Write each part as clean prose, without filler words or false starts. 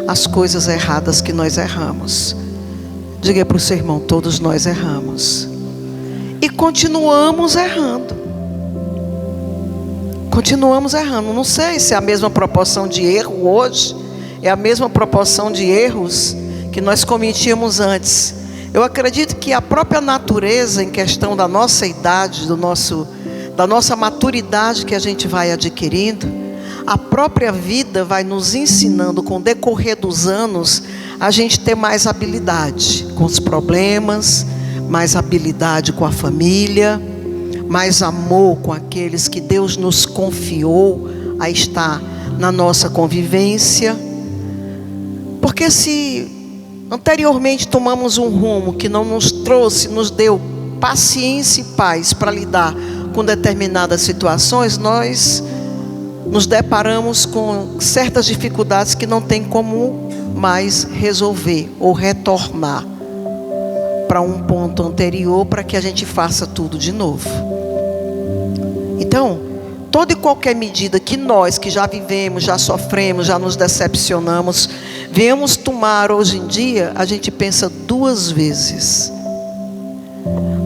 as coisas erradas que nós erramos. Diga para o seu irmão: todos nós erramos. E continuamos errando. Continuamos errando. Não sei se é a mesma proporção de erro hoje, é a mesma proporção de erros que nós cometíamos antes. Eu acredito que a própria natureza, em questão da nossa idade, da nossa maturidade que a gente vai adquirindo, a própria vida vai nos ensinando, com o decorrer dos anos, a gente ter mais habilidade com os problemas, mais habilidade com a família, mais amor com aqueles que Deus nos confiou a estar na nossa convivência. Porque se anteriormente tomamos um rumo que não nos deu paciência e paz para lidar com determinadas situações, nós nos deparamos com certas dificuldades que não tem como mais resolver ou retornar para um ponto anterior, para que a gente faça tudo de novo. Então, toda e qualquer medida que nós, que já vivemos, já sofremos, já nos decepcionamos, viemos tomar hoje em dia, a gente pensa duas vezes.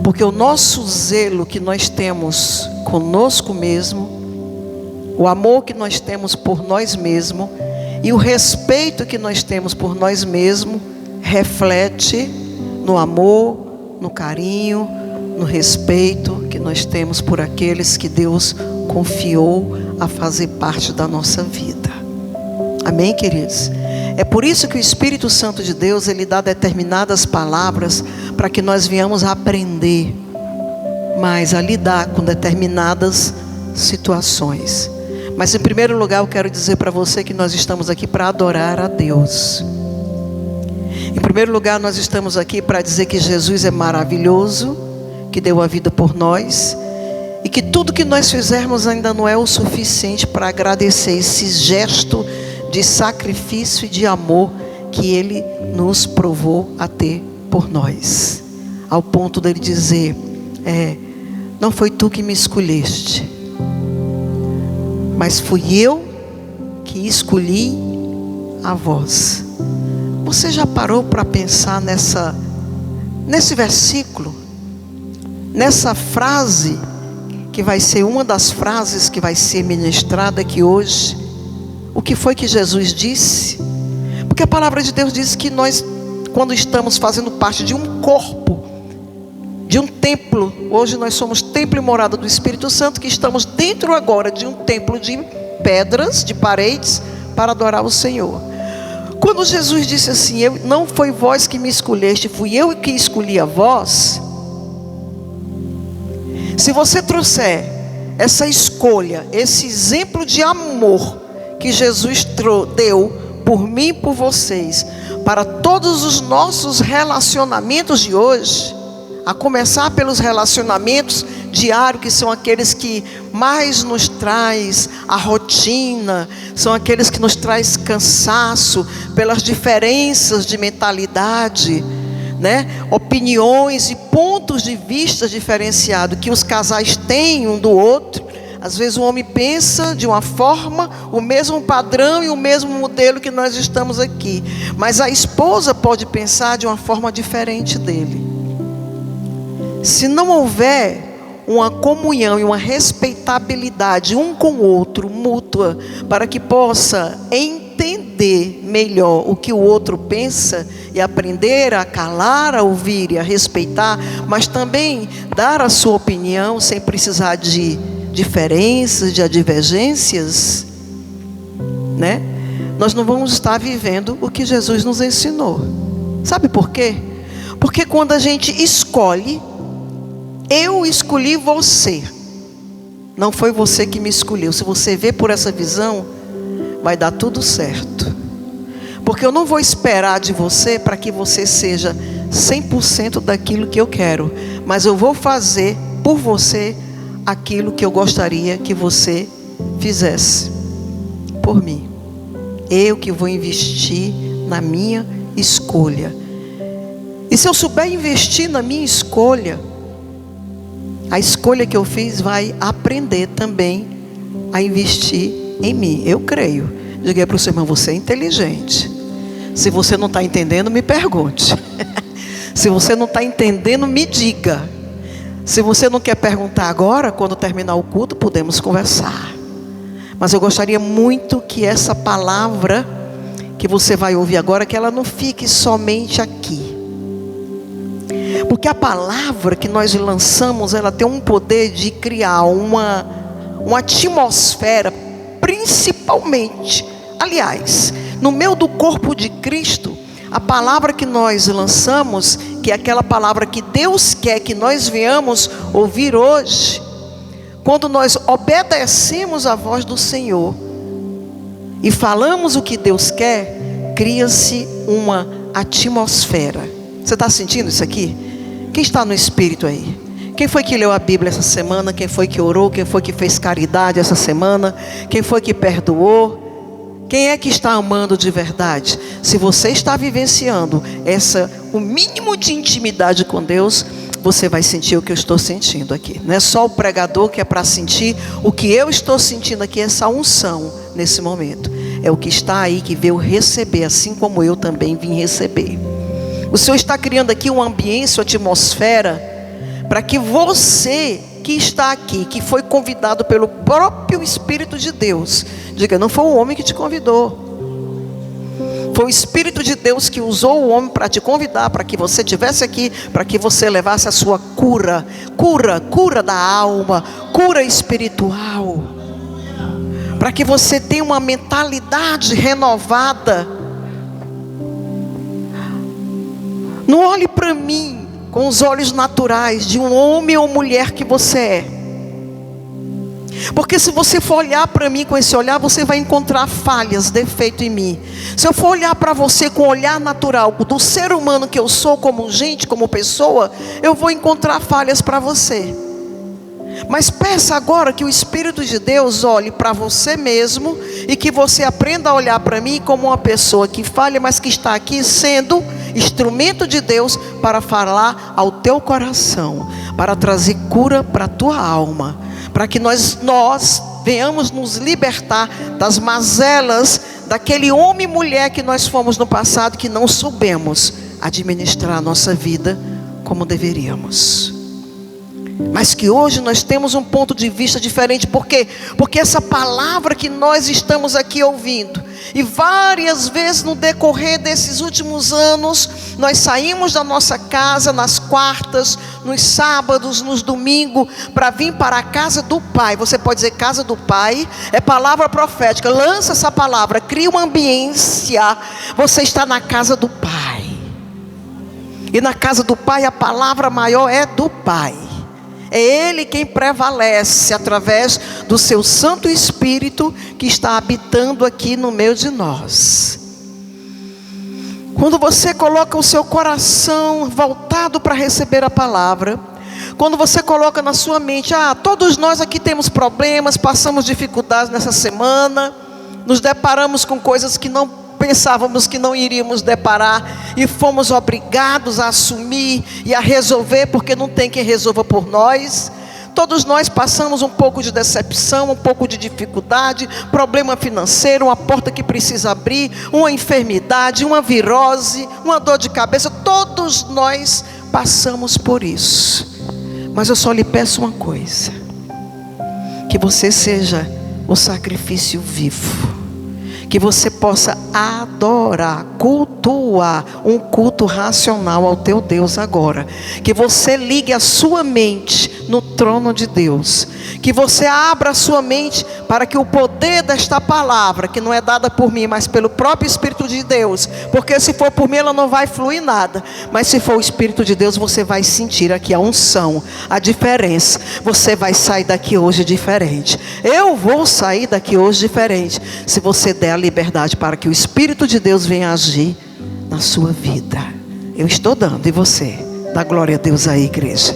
Porque o nosso zelo que nós temos conosco mesmo, o amor que nós temos por nós mesmos e o respeito que nós temos por nós mesmos, reflete no amor, no carinho, no respeito que nós temos por aqueles que Deus confiou a fazer parte da nossa vida. Amém, queridos? É por isso que o Espírito Santo de Deus, Ele dá determinadas palavras para que nós venhamos a aprender mais a lidar com determinadas situações. Mas em primeiro lugar eu quero dizer para você que nós estamos aqui para adorar a Deus. Em primeiro lugar nós estamos aqui para dizer que Jesus é maravilhoso, que deu a vida por nós, e que tudo que nós fizermos ainda não é o suficiente para agradecer esse gesto de sacrifício e de amor que Ele nos provou a ter por nós. Ao ponto dele dizer: não foi tu que me escolheste, mas fui eu que escolhi a vós. Você já parou para pensar nesse versículo? Nessa frase, que vai ser uma das frases que vai ser ministrada aqui hoje. O que foi que Jesus disse? Porque a palavra de Deus diz que nós, quando estamos fazendo parte de um corpo, de um templo, hoje nós somos templo e morada do Espírito Santo, que estamos dentro agora de um templo de pedras, de paredes, para adorar o Senhor. Quando Jesus disse assim: não foi vós que me escolheste, fui eu que escolhi a vós. Se você trouxer essa escolha, esse exemplo de amor que Jesus deu por mim e por vocês, para todos os nossos relacionamentos de hoje, a começar pelos relacionamentos diários, que são aqueles que mais nos traz a rotina, são aqueles que nos traz cansaço, pelas diferenças de mentalidade, opiniões e pontos de vista diferenciados que os casais têm um do outro. Às vezes o homem pensa de uma forma, o mesmo padrão e o mesmo modelo que nós estamos aqui, mas a esposa pode pensar de uma forma diferente dele. Se não houver uma comunhão e uma respeitabilidade um com o outro, mútua, para que possa entender melhor o que o outro pensa e aprender a calar, a ouvir e a respeitar, mas também dar a sua opinião sem precisar de diferenças, de divergências, nós não vamos estar vivendo o que Jesus nos ensinou. Sabe por quê? Porque quando a gente escolhe, eu escolhi você, não foi você que me escolheu. Se você vê por essa visão, vai dar tudo certo. Porque eu não vou esperar de você para que você seja 100% daquilo que eu quero, mas eu vou fazer por você aquilo que eu gostaria que você fizesse por mim. Eu que vou investir na minha escolha. E se eu souber investir na minha escolha, a escolha que eu fiz vai aprender também a investir em mim. Eu creio. Diga para o seu irmão: você é inteligente. Se você não está entendendo, me pergunte. Se você não está entendendo, me diga. Se você não quer perguntar agora, quando terminar o culto, podemos conversar. Mas eu gostaria muito que essa palavra que você vai ouvir agora, que ela não fique somente aqui. Porque a palavra que nós lançamos, ela tem um poder de criar uma atmosfera, principalmente, aliás, no meio do corpo de Cristo, a palavra que nós lançamos, que é aquela palavra que Deus quer que nós venhamos ouvir hoje, quando nós obedecemos a voz do Senhor e falamos o que Deus quer, cria-se uma atmosfera. Você está sentindo isso aqui? Quem está no Espírito aí? Quem foi que leu a Bíblia essa semana? Quem foi que orou? Quem foi que fez caridade essa semana? Quem foi que perdoou? Quem é que está amando de verdade? Se você está vivenciando o mínimo de intimidade com Deus, você vai sentir o que eu estou sentindo aqui. Não é só o pregador que é para sentir o que eu estou sentindo aqui, essa unção nesse momento. É o que está aí que veio receber, assim como eu também vim receber. O Senhor está criando aqui um ambiente, uma atmosfera, para que você que está aqui, que foi convidado pelo próprio Espírito de Deus, diga: não foi o homem que te convidou. Foi o Espírito de Deus que usou o homem para te convidar, para que você estivesse aqui, para que você levasse a sua cura da alma, cura espiritual, para que você tenha uma mentalidade renovada. Não olhe para mim com os olhos naturais de um homem ou mulher que você é. Porque se você for olhar para mim com esse olhar, você vai encontrar falhas, defeito em mim. Se eu for olhar para você com o olhar natural do ser humano que eu sou, como gente, como pessoa, eu vou encontrar falhas para você. Mas peça agora que o Espírito de Deus olhe para você mesmo e que você aprenda a olhar para mim como uma pessoa que falha, mas que está aqui sendo instrumento de Deus para falar ao teu coração, para trazer cura para a tua alma, para que nós venhamos nos libertar das mazelas daquele homem e mulher que nós fomos no passado, que não soubemos administrar a nossa vida como deveríamos. Mas que hoje nós temos um ponto de vista diferente. Por quê? Porque essa palavra que nós estamos aqui ouvindo, e várias vezes no decorrer desses últimos anos, nós saímos da nossa casa nas quartas, nos sábados, nos domingos, para vir para a casa do Pai. Você pode dizer casa do Pai, é palavra profética. Lança essa palavra, cria uma ambiência. Você está na casa do Pai. E na casa do Pai a palavra maior é do Pai. É Ele quem prevalece através do seu Santo Espírito que está habitando aqui no meio de nós. Quando você coloca o seu coração voltado para receber a palavra, quando você coloca na sua mente: todos nós aqui temos problemas, passamos dificuldades nessa semana, nos deparamos com coisas que não pensávamos que não iríamos deparar, e fomos obrigados a assumir e a resolver, porque não tem quem resolva por nós. Todos nós passamos um pouco de decepção, um pouco de dificuldade, problema financeiro, uma porta que precisa abrir, uma enfermidade, uma virose, uma dor de cabeça. Todos nós passamos por isso. Mas eu só lhe peço uma coisa: que você seja o sacrifício vivo, que você possa adorar, cultuar, um culto racional ao teu Deus agora. Que você ligue a sua mente no trono de Deus. Que você abra a sua mente para que o poder desta palavra, que não é dada por mim, mas pelo próprio Espírito de Deus, porque se for por mim ela não vai fluir nada, mas se for o Espírito de Deus, você vai sentir aqui a unção, a diferença. Você vai sair daqui hoje diferente. Eu vou sair daqui hoje diferente, se você der a liberdade para que o Espírito de Deus venha agir na sua vida. Eu estou dando, e você? Dá glória a Deus aí, igreja.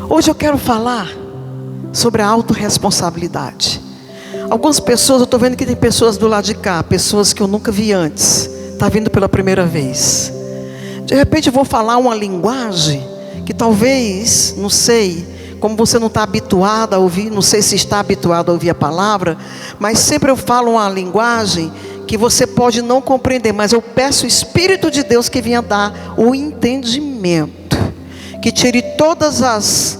Hoje eu quero falar sobre a autorresponsabilidade. Algumas pessoas, eu estou vendo que tem pessoas do lado de cá, pessoas que eu nunca vi antes, está vindo pela primeira vez. De repente eu vou falar uma linguagem que talvez, não sei, como você não está habituado a ouvir, não sei se está habituado a ouvir a palavra, mas sempre eu falo uma linguagem que você pode não compreender, mas eu peço o Espírito de Deus que venha dar o entendimento, que tire todas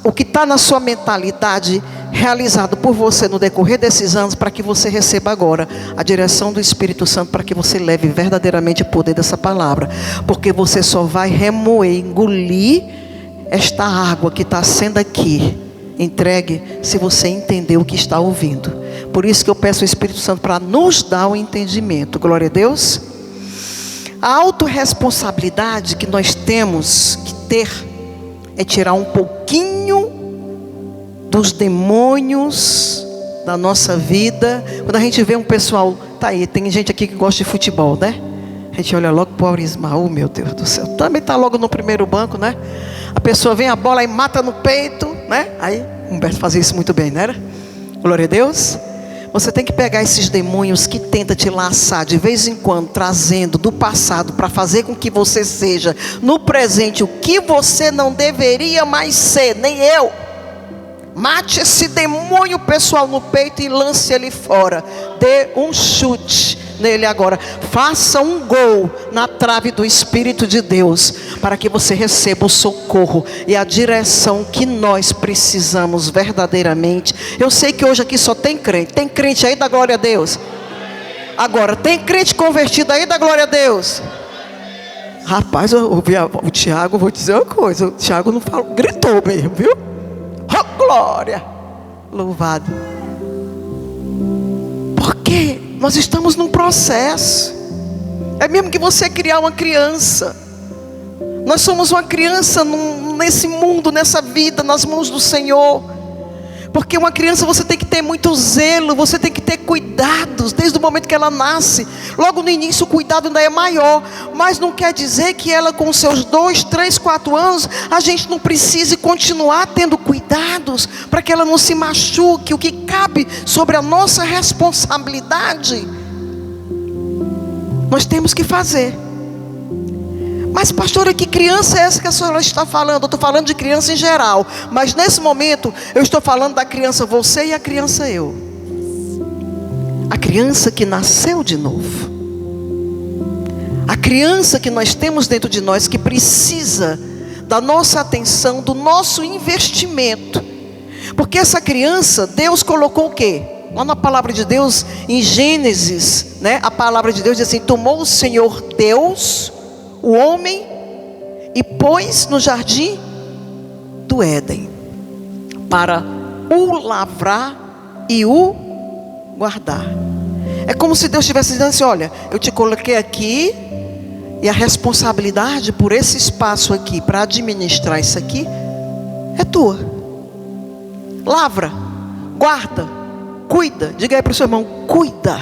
o que está na sua mentalidade realizado por você no decorrer desses anos, para que você receba agora a direção do Espírito Santo, para que você leve verdadeiramente o poder dessa palavra, porque você só vai remoer, engolir esta água que está sendo aqui entregue, se você entender o que está ouvindo. Por isso que eu peço ao Espírito Santo para nos dar o entendimento. Glória a Deus. A autorresponsabilidade que nós temos que ter é tirar um pouquinho dos demônios da nossa vida. Quando a gente vê um pessoal, tá aí, tem gente aqui que gosta de futebol, né? A gente olha logo para o Ismael, meu Deus do céu, também está logo no primeiro banco, né? A pessoa vem a bola e mata no peito, né? Aí Humberto fazia isso muito bem, não era? Glória a Deus. Você tem que pegar esses demônios que tentam te laçar de vez em quando, trazendo do passado para fazer com que você seja no presente o que você não deveria mais ser, nem eu. Mate esse demônio pessoal no peito e lance ele fora. Dê um chute nele agora. Faça um gol na trave do Espírito de Deus, para que você receba o socorro e a direção que nós precisamos verdadeiramente. Eu sei que hoje aqui só tem crente. Tem crente aí da glória a Deus? Agora, tem crente convertido aí da glória a Deus? Rapaz, eu ouvi o Tiago, vou dizer uma coisa. O Tiago não falou, gritou mesmo, viu? Oh, glória! Louvado. Porque nós estamos num processo. É mesmo que você criar uma criança. Nós somos uma criança nesse mundo, nessa vida, nas mãos do Senhor. Porque uma criança você tem que ter muito zelo, você tem que ter cuidados, desde o momento que ela nasce. Logo no início o cuidado ainda é maior, mas não quer dizer que ela com seus 2, 3, 4 anos, a gente não precise continuar tendo cuidados, para que ela não se machuque. O que cabe sobre a nossa responsabilidade, nós temos que fazer. Mas pastora, que criança é essa que a senhora está falando? Eu estou falando de criança em geral, mas nesse momento eu estou falando da criança você e a criança eu. A criança que nasceu de novo. A criança que nós temos dentro de nós, que precisa da nossa atenção, do nosso investimento. Porque essa criança, Deus colocou o quê? Lá na palavra de Deus, em Gênesis, né? A palavra de Deus diz assim: tomou o Senhor Deus o homem e pôs no jardim do Éden para o lavrar e o guardar. É como se Deus estivesse dizendo assim: olha, eu te coloquei aqui, e a responsabilidade por esse espaço aqui, para administrar isso aqui, é tua. Lavra, guarda, cuida. Diga aí para o seu irmão: cuida,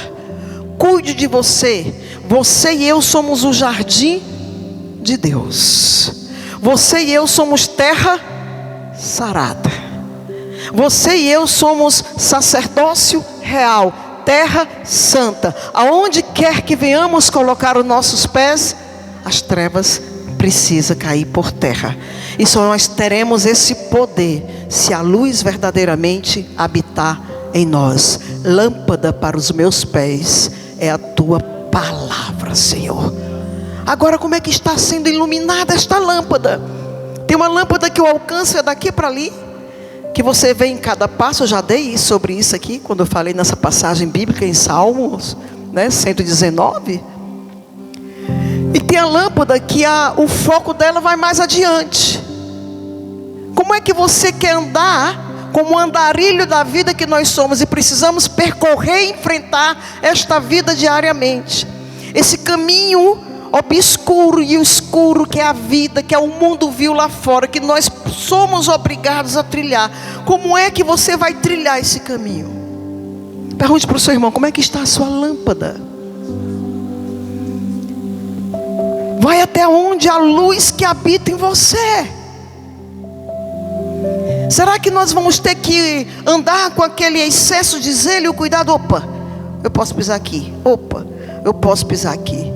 cuide de você. Você e eu somos o jardim de Deus. Você e eu somos terra sarada. Você e eu somos sacerdócio real, terra santa. Aonde quer que venhamos colocar os nossos pés, as trevas precisam cair por terra. E só nós teremos esse poder se a luz verdadeiramente habitar em nós. Lâmpada para os meus pés é a tua palavra, Senhor. Agora, como é que está sendo iluminada esta lâmpada? Tem uma lâmpada que o alcance é daqui para ali, que você vê em cada passo. Eu já dei sobre isso aqui, quando eu falei nessa passagem bíblica em Salmos, né, 119. E tem a lâmpada que o foco dela vai mais adiante. Como é que você quer andar como um andarilho da vida que nós somos, e precisamos percorrer e enfrentar esta vida diariamente? Esse caminho obscuro e escuro que é a vida, que é o mundo vil lá fora, que nós somos obrigados a trilhar. Como é que você vai trilhar esse caminho? Pergunte para o seu irmão: como é que está a sua lâmpada? Vai até onde a luz que habita em você? Será que nós vamos ter que andar com aquele excesso de zelo e cuidado? Opa, eu posso pisar aqui. Opa, eu posso pisar aqui.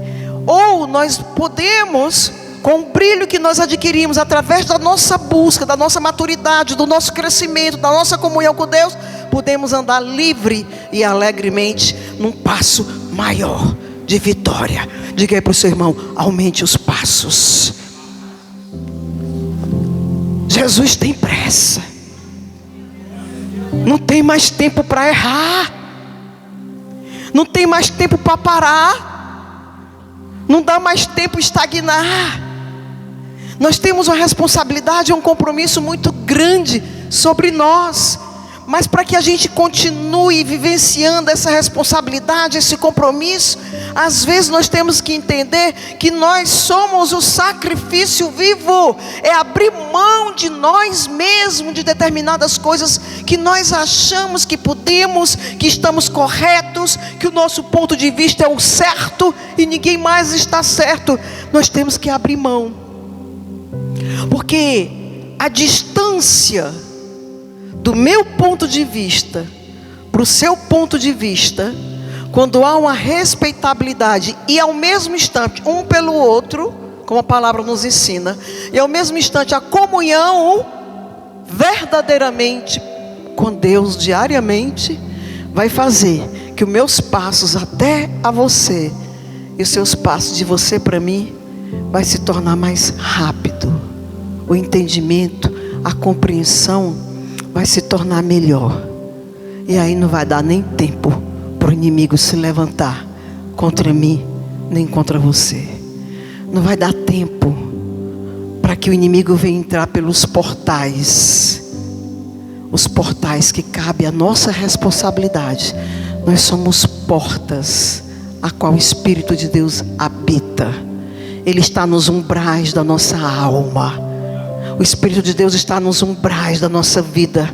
Ou nós podemos, com o brilho que nós adquirimos através da nossa busca, da nossa maturidade, do nosso crescimento, da nossa comunhão com Deus, podemos andar livre e alegremente num passo maior de vitória. Diga aí para o seu irmão: aumente os passos. Jesus tem pressa. Não tem mais tempo para errar. Não tem mais tempo para parar. Não dá mais tempo estagnar. Nós temos uma responsabilidade, um compromisso muito grande sobre nós. Mas para que a gente continue vivenciando essa responsabilidade, esse compromisso, às vezes nós temos que entender que nós somos o sacrifício vivo. É abrir mão de nós mesmos, de determinadas coisas que nós achamos que podemos, que estamos corretos, que o nosso ponto de vista é o certo e ninguém mais está certo. Nós temos que abrir mão, porque a distância do meu ponto de vista para o seu ponto de vista, quando há uma respeitabilidade e ao mesmo instante um pelo outro, como a palavra nos ensina, e ao mesmo instante a comunhão verdadeiramente com Deus diariamente, vai fazer que os meus passos até a você e os seus passos de você para mim vai se tornar mais rápido. O entendimento, a compreensão vai se tornar melhor. E aí não vai dar nem tempo para o inimigo se levantar contra mim, nem contra você. Não vai dar tempo para que o inimigo venha entrar pelos portais. Os portais que cabe a nossa responsabilidade. Nós somos portas a qual o Espírito de Deus habita. Ele está nos umbrais da nossa alma. O Espírito de Deus está nos umbrais da nossa vida,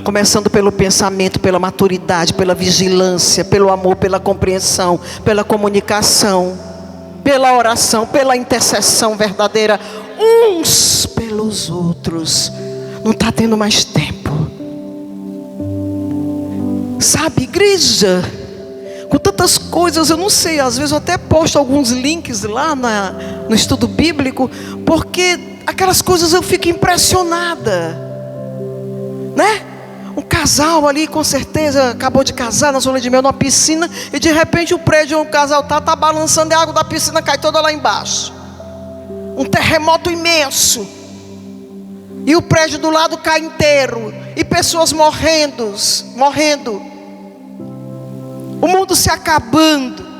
começando pelo pensamento, pela maturidade, pela vigilância, pelo amor, pela compreensão, pela comunicação, pela oração, pela intercessão verdadeira, uns pelos outros. Não está tendo mais tempo. Sabe, igreja, com tantas coisas, eu não sei, às vezes eu até posto alguns links lá no estudo bíblico, porque aquelas coisas eu fico impressionada, né? Um casal ali, com certeza, acabou de casar na zona de mel, numa piscina, e de repente o prédio onde o casal está balançando e a água da piscina cai toda lá embaixo. Um terremoto imenso. E o prédio do lado cai inteiro. E pessoas morrendo. O mundo se acabando.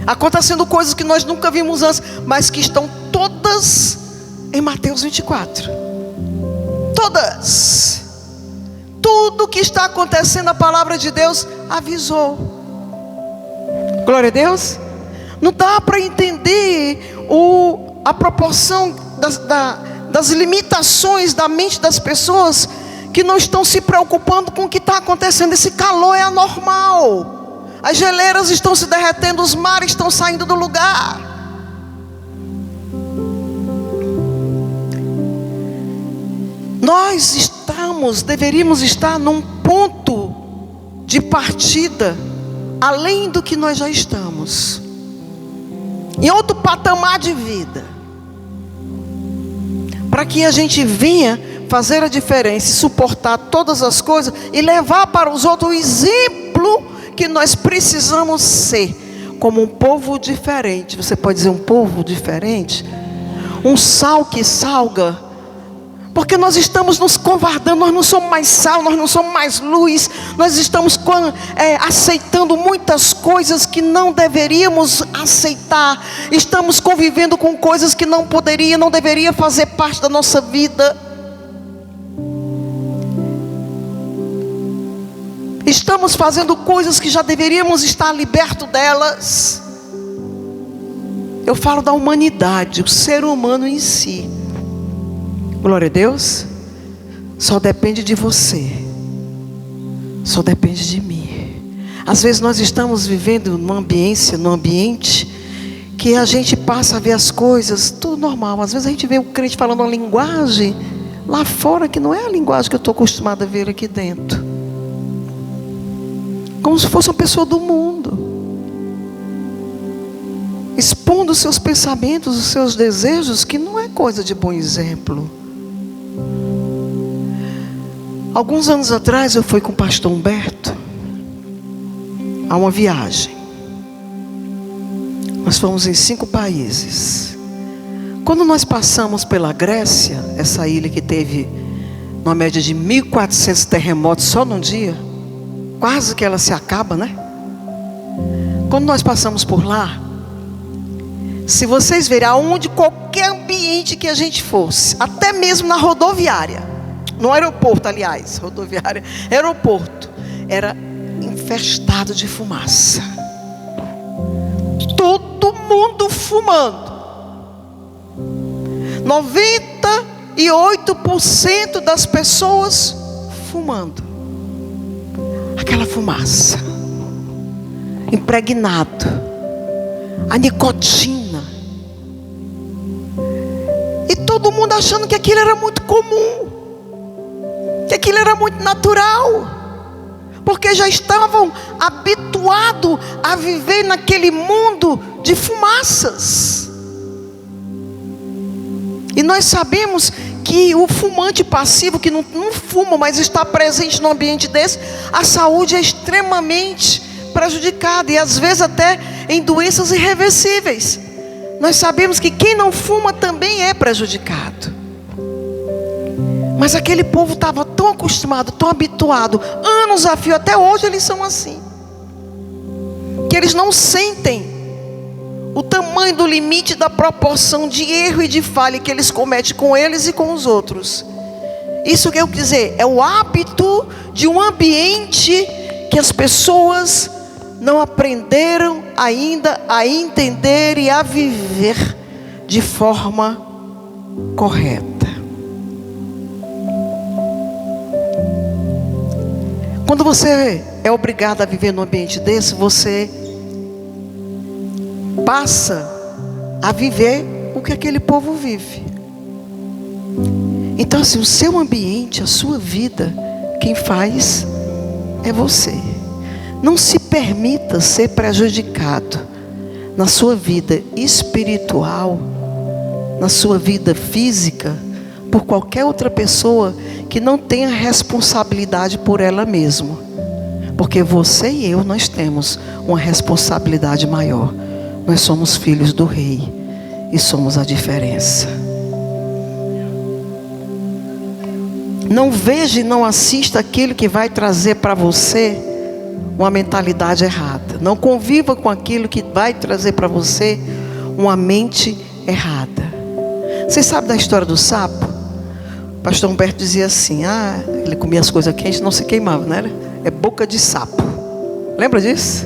Acontecendo coisas que nós nunca vimos antes, mas que estão todas em Mateus 24. Todas. Tudo que está acontecendo, a palavra de Deus avisou. Glória a Deus. Não dá para entender a proporção das limitações da mente das pessoas que não estão se preocupando com o que está acontecendo. Esse calor é anormal. As geleiras estão se derretendo, os mares estão saindo do lugar. Nós deveríamos estar num ponto de partida, além do que nós já estamos, em outro patamar de vida, para que a gente venha fazer a diferença, suportar todas as coisas e levar para os outros o exemplo que nós precisamos ser, como um povo diferente. Você pode dizer um povo diferente? Um sal que salga. Porque nós estamos nos covardando, nós não somos mais sal, nós não somos mais luz. Nós estamos aceitando muitas coisas que não deveríamos aceitar. Estamos convivendo com coisas que não deveria fazer parte da nossa vida. Estamos fazendo coisas que já deveríamos estar libertos delas. Eu falo da humanidade, o ser humano em si. Glória a Deus. Só depende de você. Só depende de mim. Às vezes nós estamos vivendo num ambiente que a gente passa a ver as coisas tudo normal. Às vezes a gente vê o crente falando uma linguagem lá fora que não é a linguagem que eu estou acostumado a ver aqui dentro. Como se fosse uma pessoa do mundo, expondo os seus pensamentos, os seus desejos, que não é coisa de bom exemplo. Alguns anos atrás eu fui com o pastor Humberto a uma viagem. Nós fomos em 5 países. Quando nós passamos pela Grécia, essa ilha que teve uma média de 1.400 terremotos só num dia, quase que ela se acaba, né? Quando nós passamos por lá, se vocês verem aonde, qualquer ambiente que a gente fosse, até mesmo na rodoviária, no aeroporto, aliás, rodoviária, aeroporto, era infestado de fumaça. Todo mundo fumando. 98% das pessoas fumando. Aquela fumaça, impregnado, a nicotina. E todo mundo achando que aquilo era muito comum, que aquilo era muito natural, porque já estavam habituados a viver naquele mundo de fumaças. E nós sabemos que o fumante passivo, que não fuma, mas está presente num ambiente desse, a saúde é extremamente prejudicada, e às vezes até em doenças irreversíveis. Nós sabemos que quem não fuma também é prejudicado. Mas aquele povo estava tão acostumado, tão habituado, anos a fio, até hoje eles são assim, que eles não sentem o tamanho do limite da proporção de erro e de falha que eles cometem com eles e com os outros. Isso que eu quero dizer, é o hábito de um ambiente que as pessoas não aprenderam ainda a entender e a viver de forma correta. Quando você é obrigado a viver num ambiente desse, você passa a viver o que aquele povo vive. Então assim, o seu ambiente, a sua vida, quem faz é você. Não se permita ser prejudicado na sua vida espiritual, na sua vida física, por qualquer outra pessoa que não tenha responsabilidade por ela mesma. Porque você e eu, nós temos uma responsabilidade maior. Nós somos filhos do Rei e somos a diferença. Não veja e não assista aquilo que vai trazer para você uma mentalidade errada. Não conviva com aquilo que vai trazer para você uma mente errada. Vocês sabem da história do sapo? O pastor Humberto dizia assim: ele comia as coisas quentes, não se queimava, né? É boca de sapo. Lembra disso?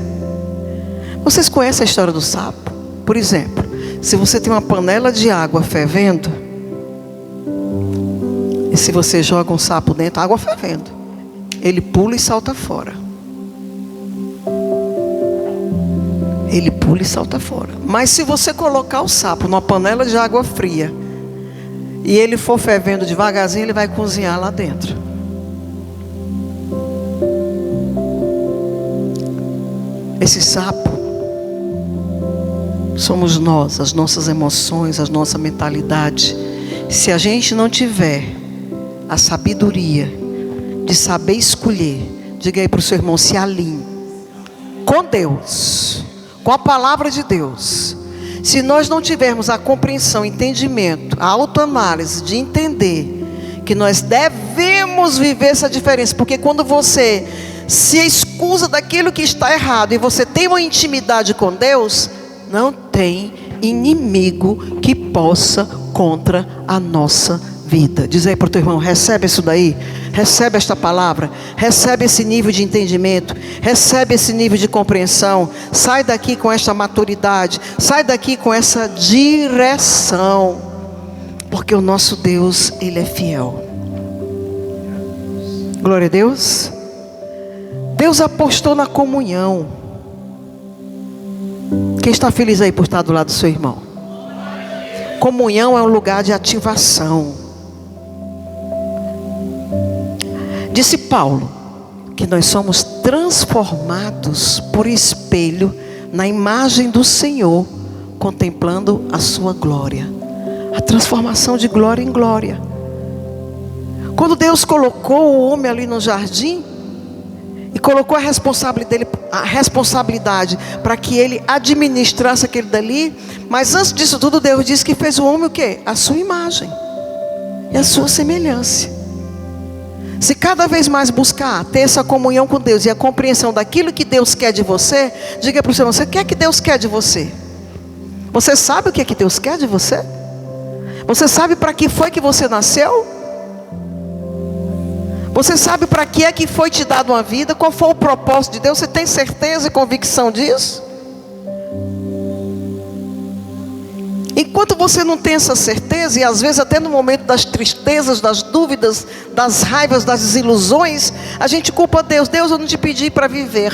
Vocês conhecem a história do sapo? Por exemplo, se você tem uma panela de água fervendo, e se você joga um sapo dentro, água fervendo, ele pula e salta fora. Ele pula e salta fora. Mas se você colocar o sapo numa panela de água fria, e ele for fervendo devagarzinho, ele vai cozinhar lá dentro. Esse sapo somos nós, as nossas emoções, a nossa mentalidade. Se a gente não tiver a sabedoria de saber escolher, diga aí para o seu irmão, se alinhe com Deus, com a palavra de Deus. Se nós não tivermos a compreensão, entendimento, a autoanálise de entender que nós devemos viver essa diferença, porque quando você se excusa daquilo que está errado e você tem uma intimidade com Deus, não tem inimigo que possa contra a nossa vida. Diz aí para o teu irmão, recebe isso daí, recebe esta palavra, recebe esse nível de entendimento, recebe esse nível de compreensão. Sai daqui com esta maturidade, sai daqui com essa direção, porque o nosso Deus, Ele é fiel. Glória a Deus. Deus apostou na comunhão. Quem está feliz aí por estar do lado do seu irmão? Comunhão é um lugar de ativação. Disse Paulo que nós somos transformados por espelho na imagem do Senhor, contemplando a sua glória. A transformação de glória em glória. Quando Deus colocou o homem ali no jardim e colocou a responsabilidade para que ele administrasse aquele dali, mas antes disso tudo Deus disse que fez o homem o quê? A sua imagem e a sua semelhança. Se cada vez mais buscar ter essa comunhão com Deus e a compreensão daquilo que Deus quer de você, diga para o seu irmão: você, o que é que Deus quer de você? Você sabe o que é que Deus quer de você? Você sabe para que foi que você nasceu? Você sabe para que é que foi te dado uma vida? Qual foi o propósito de Deus? Você tem certeza e convicção disso? Enquanto você não tem essa certeza, e às vezes até no momento das tristezas, das dúvidas, das raivas, das desilusões, a gente culpa Deus. Deus, eu não te pedi para viver,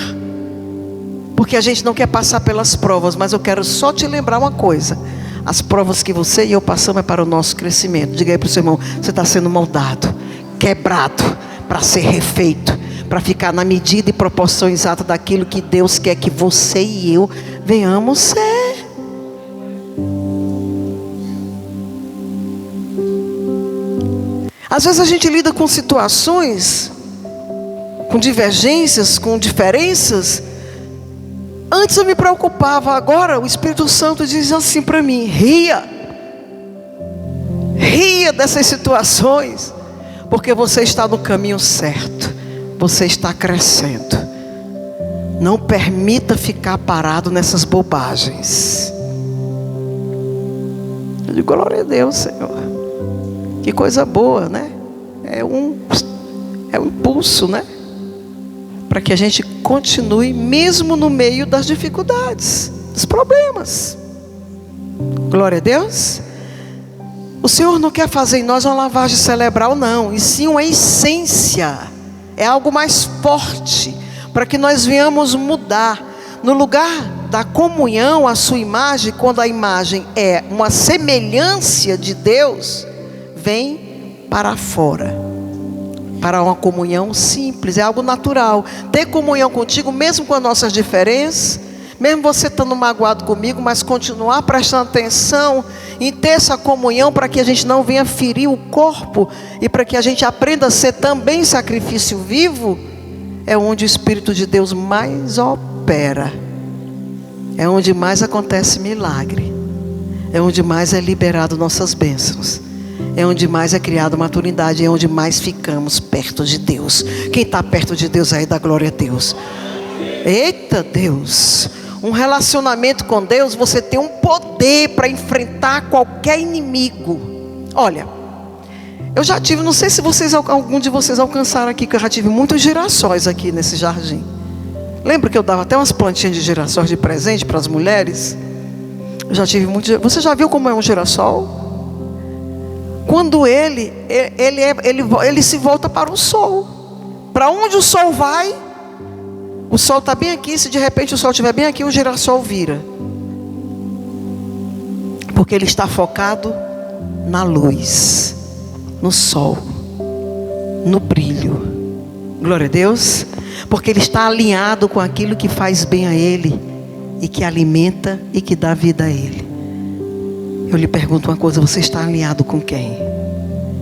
porque a gente não quer passar pelas provas. Mas eu quero só te lembrar uma coisa: as provas que você e eu passamos é para o nosso crescimento. Diga aí para o seu irmão: você está sendo moldado, quebrado, para ser refeito, para ficar na medida e proporção exata daquilo que Deus quer que você e eu venhamos ser. Às vezes a gente lida com situações, com divergências, com diferenças. Antes eu me preocupava, agora o Espírito Santo diz assim para mim: ria dessas situações, porque você está no caminho certo, você está crescendo. Não permita ficar parado nessas bobagens. Eu digo: glória a Deus, Senhor. Que coisa boa, né? É um impulso, né? Para que a gente continue mesmo no meio das dificuldades, dos problemas. Glória a Deus. O Senhor não quer fazer em nós uma lavagem cerebral, não, e sim uma essência. É algo mais forte, para que nós venhamos mudar. No lugar da comunhão, a sua imagem, quando a imagem é uma semelhança de Deus, vem para fora, para uma comunhão simples, é algo natural. Ter comunhão contigo, mesmo com as nossas diferenças, mesmo você estando magoado comigo, mas continuar prestando atenção em ter essa comunhão, para que a gente não venha ferir o corpo, e para que a gente aprenda a ser também sacrifício vivo. É onde o Espírito de Deus mais opera, é onde mais acontece milagre, é onde mais é liberado nossas bênçãos, é onde mais é criada maturidade, é onde mais ficamos perto de Deus. Quem está perto de Deus aí, dá glória a Deus. Eita Deus! Um relacionamento com Deus, você tem um poder para enfrentar qualquer inimigo. Olha, eu já tive, não sei se algum de vocês alcançaram aqui, que eu já tive muitos girassóis aqui nesse jardim. Lembra que eu dava até umas plantinhas de girassóis de presente para as mulheres? Eu já tive muitos. Você já viu como é um girassol? Quando ele se volta para o sol. Para onde o sol vai, o sol está bem aqui. Se de repente o sol estiver bem aqui, o girassol vira, porque ele está focado na luz, no sol, no brilho. Glória a Deus. Porque ele está alinhado com aquilo que faz bem a ele, e que alimenta e que dá vida a ele. Eu lhe pergunto uma coisa: você está alinhado com quem?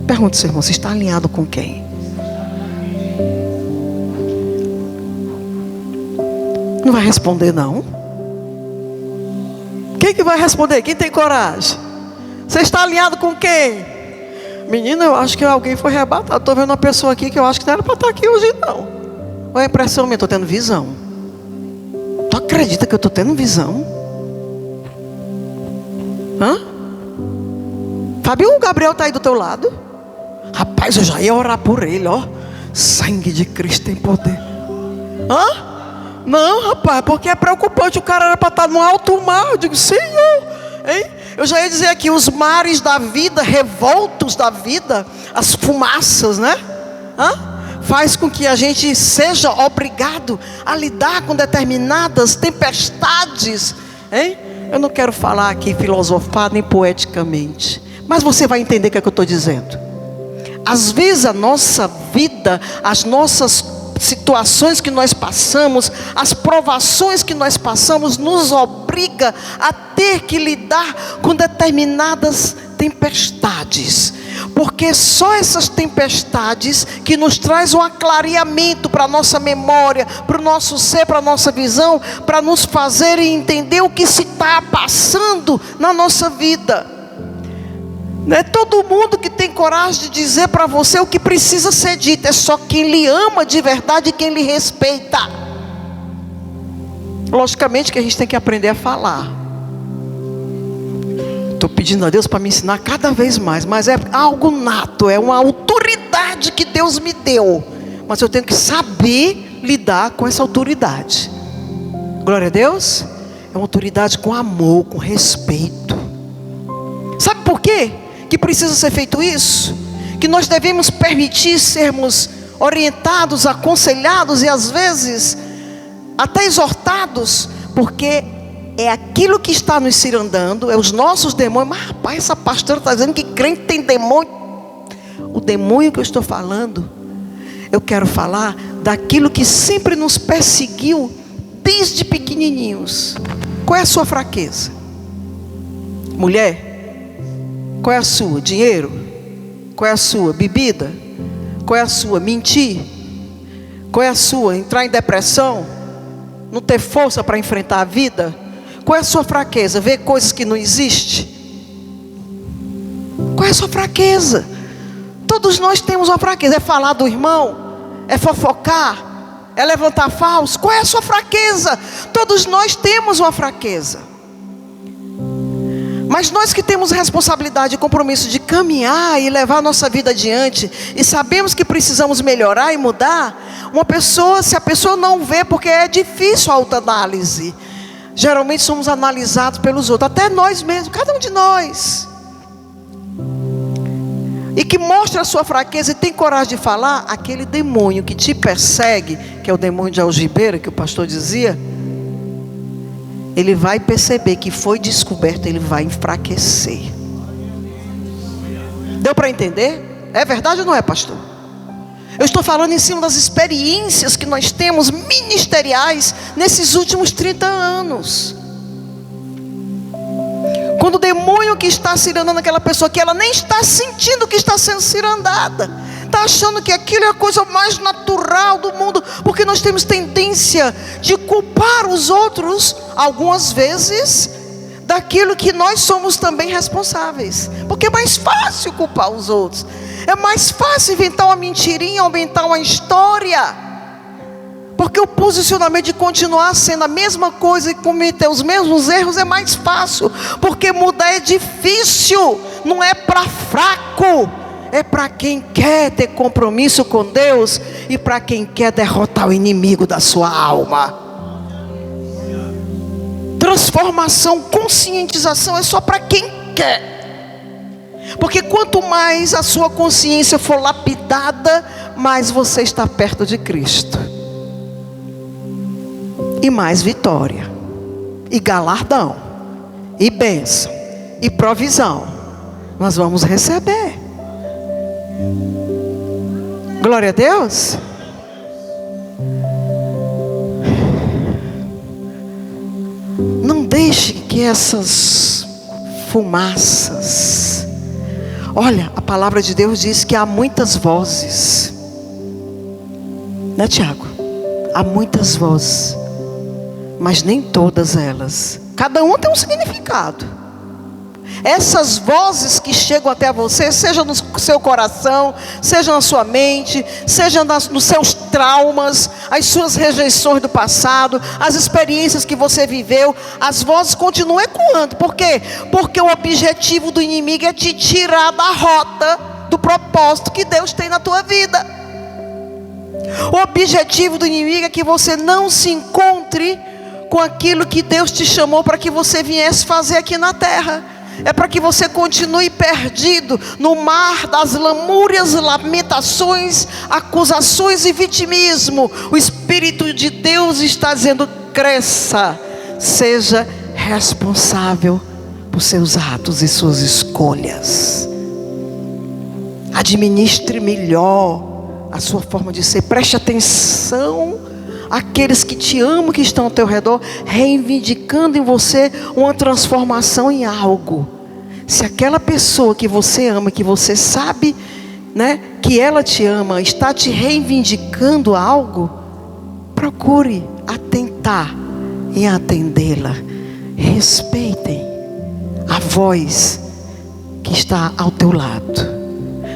Pergunta ao seu irmão: você está alinhado com quem? Não vai responder não? Quem que vai responder? Quem tem coragem? Você está alinhado com quem? Menina, eu acho que alguém foi arrebatado. Estou vendo uma pessoa aqui que eu acho que não era para estar aqui hoje não. Olha a impressão minha, estou tendo visão. Tu acredita que eu estou tendo visão? Fabio, o Gabriel está aí do teu lado? Rapaz, eu já ia orar por ele, ó. Sangue de Cristo tem poder. Não, rapaz, porque é preocupante. O cara era para estar no alto mar. Eu digo: Senhor, hein? Eu já ia dizer aqui, os mares da vida, revoltos da vida, as fumaças, né? Faz com que a gente seja obrigado a lidar com determinadas tempestades, hein? Eu não quero falar aqui filosofar nem poeticamente, mas você vai entender o que é que eu estou dizendo. Às vezes a nossa vida, as nossas situações que nós passamos, as provações que nós passamos, nos obriga a ter que lidar com determinadas tempestades. Porque só essas tempestades que nos traz um aclareamento para a nossa memória, para o nosso ser, para a nossa visão, para nos fazerem entender o que se está passando na nossa vida. Não é todo mundo que tem coragem de dizer para você o que precisa ser dito, é só quem lhe ama de verdade e quem lhe respeita. Logicamente que a gente tem que aprender a falar. Estou pedindo a Deus para me ensinar cada vez mais, mas é algo nato, é uma autoridade que Deus me deu, mas eu tenho que saber lidar com essa autoridade. Glória a Deus. É uma autoridade com amor, com respeito. Sabe por quê que precisa ser feito isso? Que nós devemos permitir sermos orientados, aconselhados e às vezes até exortados, porque é aquilo que está nos cirandando, é os nossos demônios. Mas rapaz, essa pastora está dizendo que crente tem demônio. O demônio que eu estou falando, eu quero falar daquilo que sempre nos perseguiu desde pequenininhos. Qual é a sua fraqueza? Mulher? Qual é a sua? Dinheiro? Qual é a sua? Bebida? Qual é a sua? Mentir? Qual é a sua? Entrar em depressão? Não ter força para enfrentar a vida? Qual é a sua fraqueza? Ver coisas que não existem? Qual é a sua fraqueza? Todos nós temos uma fraqueza. É falar do irmão? É fofocar? É levantar falso? Qual é a sua fraqueza? Todos nós temos uma fraqueza. Mas nós que temos responsabilidade e compromisso de caminhar e levar a nossa vida adiante, e sabemos que precisamos melhorar e mudar, uma pessoa, se a pessoa não vê, porque é difícil a autoanálise, geralmente somos analisados pelos outros, até nós mesmos, cada um de nós. E que mostra a sua fraqueza e tem coragem de falar, aquele demônio que te persegue, que é o demônio de algibeira, que o pastor dizia, ele vai perceber que foi descoberto, ele vai enfraquecer. Deu para entender? É verdade ou não é, pastor? Eu estou falando em cima das experiências que nós temos ministeriais nesses últimos 30 anos. Quando o demônio que está cirandando aquela pessoa, que ela nem está sentindo que está sendo cirandada, está achando que aquilo é a coisa mais natural do mundo, porque nós temos tendência de culpar os outros, algumas vezes, daquilo que nós somos também responsáveis, porque é mais fácil culpar os outros, é mais fácil inventar uma mentirinha, inventar uma história, porque o posicionamento de continuar sendo a mesma coisa e cometer os mesmos erros é mais fácil, porque mudar é difícil, não é para fraco, é para quem quer ter compromisso com Deus e para quem quer derrotar o inimigo da sua alma. Transformação, conscientização é só para quem quer. Porque quanto mais a sua consciência for lapidada, mais você está perto de Cristo. E mais vitória, e galardão, e bênção, e provisão nós vamos receber. Glória a Deus. Não deixe que essas fumaças. Olha, a palavra de Deus diz que há muitas vozes, né, Tiago? Há muitas vozes, mas nem todas elas. Cada uma tem um significado. Essas vozes que chegam até você, seja no seu coração, seja na sua mente, seja nos seus traumas, as suas rejeições do passado, as experiências que você viveu, as vozes continuam ecoando. Por quê? Porque o objetivo do inimigo é te tirar da rota do propósito que Deus tem na tua vida. O objetivo do inimigo é que você não se encontre com aquilo que Deus te chamou para que você viesse fazer aqui na terra. É para que você continue perdido no mar das lamúrias, lamentações, acusações e vitimismo. O Espírito de Deus está dizendo: cresça, seja responsável por seus atos e suas escolhas. Administre melhor a sua forma de ser. Preste atenção àqueles que te amam, que estão ao teu redor, reivindicando em você uma transformação em algo. Se aquela pessoa que você ama, que você sabe, né, que ela te ama, está te reivindicando algo, procure atentar em atendê-la. Respeitem a voz que está ao teu lado,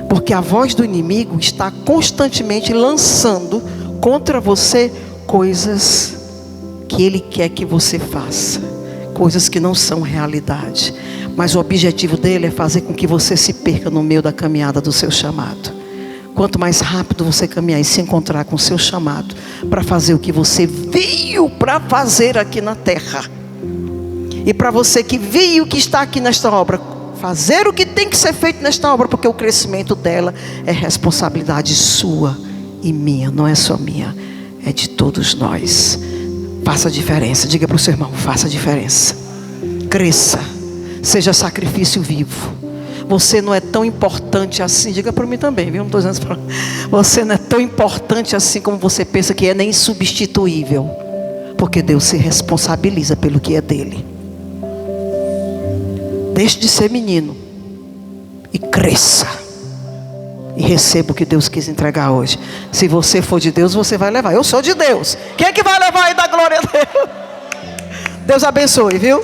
porque a voz do inimigo está constantemente lançando contra você coisas que ele quer que você faça, coisas que não são realidade, mas o objetivo dele é fazer com que você se perca no meio da caminhada do seu chamado. Quanto mais rápido você caminhar e se encontrar com o seu chamado, para fazer o que você veio para fazer aqui na terra, e para você que veio, que está aqui nesta obra, fazer o que tem que ser feito nesta obra, porque o crescimento dela é responsabilidade sua e minha, não é só minha, é de todos nós. Faça a diferença, diga para o seu irmão, faça a diferença, cresça, seja sacrifício vivo. Você não é tão importante assim, diga para mim também, viu? Não estou dizendo para você, não é tão importante assim como você pensa que é, nem substituível, porque Deus se responsabiliza pelo que é dele. Deixe de ser menino e cresça, e receba o que Deus quis entregar hoje. Se você for de Deus, você vai levar. Eu sou de Deus. Quem é que vai levar aí da glória a Deus? Deus abençoe, viu?